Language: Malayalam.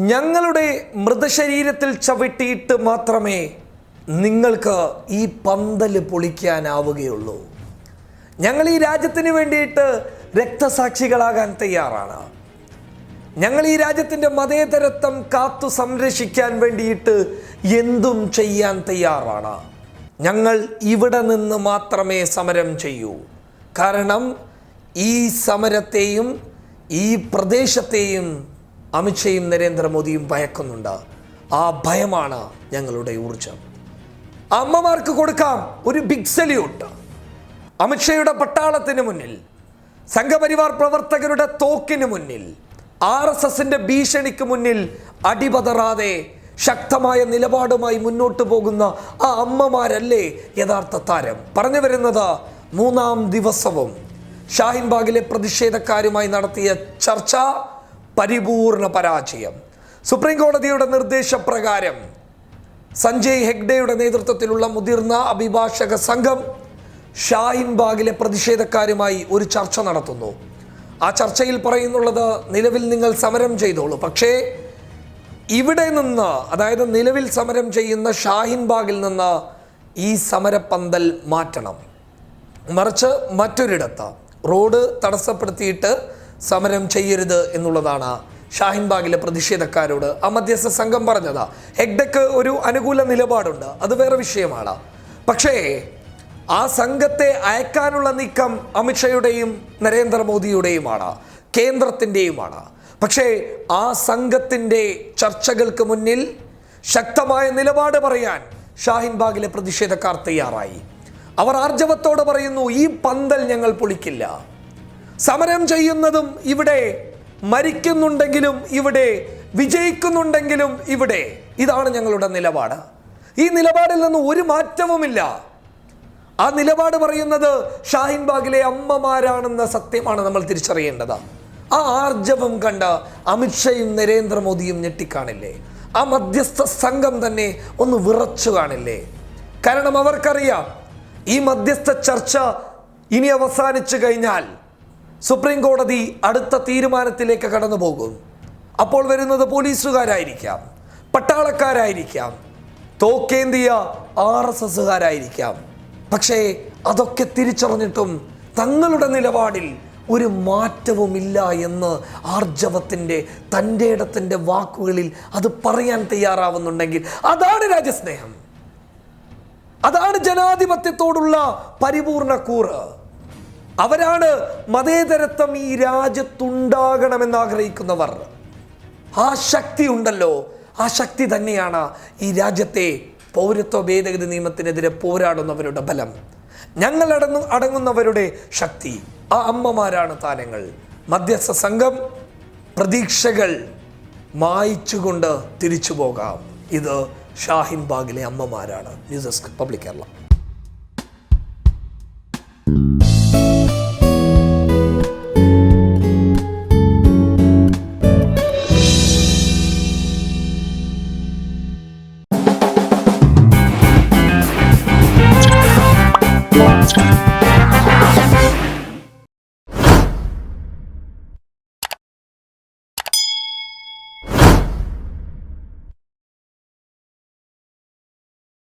ഞങ്ങളുടെ മൃതശരീരത്തിൽ ചവിട്ടിയിട്ട് മാത്രമേ നിങ്ങൾക്ക് ഈ പന്തൽ പൊളിക്കാനാവുകയുള്ളൂ. ഞങ്ങൾ ഈ രാജ്യത്തിന് വേണ്ടിയിട്ട് രക്തസാക്ഷികളാകാൻ തയ്യാറാണ്. ഞങ്ങൾ ഈ രാജ്യത്തിൻ്റെ മതേതരത്വം കാത്തു സംരക്ഷിക്കാൻ വേണ്ടിയിട്ട് എന്തും ചെയ്യാൻ തയ്യാറാണ്. ഞങ്ങൾ ഇവിടെ നിന്ന് മാത്രമേ സമരം ചെയ്യൂ. കാരണം ഈ സമരത്തെയും ഈ പ്രദേശത്തെയും അമിത്ഷയും നരേന്ദ്രമോദിയും ഭയക്കുന്നുണ്ട്. ആ ഭയമാണ് ഞങ്ങളുടെ ഊർജം. അമ്മമാർക്ക് കൊടുക്കാം ഒരു ബിഗ് സല്യൂട്ട്. അമിത്ഷയുടെ പട്ടാളത്തിന് മുന്നിൽ, സംഘപരിവാർ പ്രവർത്തകരുടെ തോക്കിന് മുന്നിൽ, RSSന്റെ ഭീഷണിക്ക് മുന്നിൽ അടിപതറാതെ ശക്തമായ നിലപാടുമായി മുന്നോട്ട് പോകുന്ന ആ അമ്മമാരല്ലേ യഥാർത്ഥ താരം. പറഞ്ഞു വരുന്നത്, 3-ാം ദിവസവും ഷാഹിൻബാഗിലെ പ്രതിഷേധക്കാരുമായി നടത്തിയ ചർച്ച പരിപൂർണ പരാജയം. സുപ്രീം കോടതിയുടെ നിർദ്ദേശപ്രകാരം സഞ്ജയ് ഹെഗ്ഡെയുടെ നേതൃത്വത്തിലുള്ള മുതിർന്ന അഭിഭാഷക സംഘം ഷാഹിൻബാഗിലെ പ്രതിഷേധക്കാരുമായി ഒരു ചർച്ച നടത്തുന്നു. ആ ചർച്ചയിൽ പറയുന്നുള്ളത്, നിലവിൽ നിങ്ങൾ സമരം ചെയ്തോളൂ, പക്ഷേ ഇവിടെ നിന്ന്, അതായത് നിലവിൽ സമരം ചെയ്യുന്ന ഷാഹിൻബാഗിൽ നിന്ന് ഈ സമരപ്പന്തൽ മാറ്റണം. മറിച്ച് മറ്റൊരിടത്ത് റോഡ് തടസ്സപ്പെടുത്തിയിട്ട് സമരം ചെയ്യരുത് എന്നുള്ളതാണ് ഷാഹിൻബാഗിലെ പ്രതിഷേധക്കാരോട് ആ മധ്യസ്ഥ സംഘം പറഞ്ഞതാ. ഹെഗ്ഡെക്ക് ഒരു അനുകൂല നിലപാടുണ്ട്, അത് വേറെ വിഷയമാണ്. പക്ഷേ ആ സംഘത്തെ അയക്കാനുള്ള നീക്കം അമിത്ഷയുടെയും നരേന്ദ്രമോദിയുടെയുമാണ്, കേന്ദ്രത്തിൻ്റെയുമാണ്. പക്ഷേ ആ സംഘത്തിൻ്റെ ചർച്ചകൾക്ക് മുന്നിൽ ശക്തമായ നിലപാട് പറയാൻ ഷാഹിൻബാഗിലെ പ്രതിഷേധക്കാർ തയ്യാറായി. അവർ ആർജവത്തോടെ പറയുന്നു, ഈ പന്തൽ ഞങ്ങൾ പൊളിക്കില്ല. സമരം ചെയ്യുന്നതും ഇവിടെ, മരിക്കുന്നുണ്ടെങ്കിലും ഇവിടെ, വിജയിക്കുന്നുണ്ടെങ്കിലും ഇവിടെ. ഇതാണ് ഞങ്ങളുടെ നിലപാട്. ഈ നിലപാടിൽ നിന്ന് ഒരു മാറ്റവുമില്ല. ആ നിലപാട് പറയുന്നത് ഷാഹിൻബാഗിലെ അമ്മമാരാണെന്ന സത്യമാണ് നമ്മൾ തിരിച്ചറിയേണ്ടത്. ആ ആർജവം കണ്ട അമിത്ഷയും നരേന്ദ്രമോദിയും ഞെട്ടിക്കാണില്ലേ? ആ മധ്യസ്ഥ സംഘം തന്നെ ഒന്ന് വിറച്ചു കാണില്ലേ? കാരണം അവർക്കറിയാം, ഈ മധ്യസ്ഥ ചർച്ച ഇനി അവസാനിച്ചു കഴിഞ്ഞാൽ സുപ്രീം കോടതി അടുത്ത തീരുമാനത്തിലേക്ക് കടന്നു പോകും. അപ്പോൾ വരുന്നത് പോലീസുകാരായിരിക്കാം, പട്ടാളക്കാരായിരിക്കാം, തോക്കേന്തിയ RSSകാരായിരിക്കാം. പക്ഷേ അതൊക്കെ തിരിച്ചറിഞ്ഞിട്ടും തങ്ങളുടെ നിലപാടിൽ ഒരു മാറ്റവുമില്ല എന്ന് ആർജവത്തിൻ്റെ, തൻ്റെ ഇടത്തിൻ്റെ വാക്കുകളിൽ അത് പറയാൻ തയ്യാറാവുന്നുണ്ടെങ്കിൽ അതാണ് രാജ്യസ്നേഹം, അതാണ് ജനാധിപത്യത്തോടുള്ള പരിപൂർണ കൂറ്. അവരാണ് മതേതരത്വം ഈ രാജ്യത്തുണ്ടാകണമെന്ന് ആഗ്രഹിക്കുന്നവർ. ആ ശക്തി ഉണ്ടല്ലോ, ആ ശക്തി തന്നെയാണ് ഈ രാജ്യത്തെ പൗരത്വ ഭേദഗതി നിയമത്തിനെതിരെ പോരാടുന്നവരുടെ ബലം, ഞങ്ങൾ അടങ്ങുന്നവരുടെ ശക്തി. ആ അമ്മമാരാണ് താരങ്ങൾ. മധ്യസ്ഥ സംഘം പ്രതീക്ഷകൾ മായ്ച്ചുകൊണ്ട് തിരിച്ചു പോകാം. ഇത് ഷാഹിൻബാഗിലെ അമ്മമാരാണ്. News desk, public Kerala.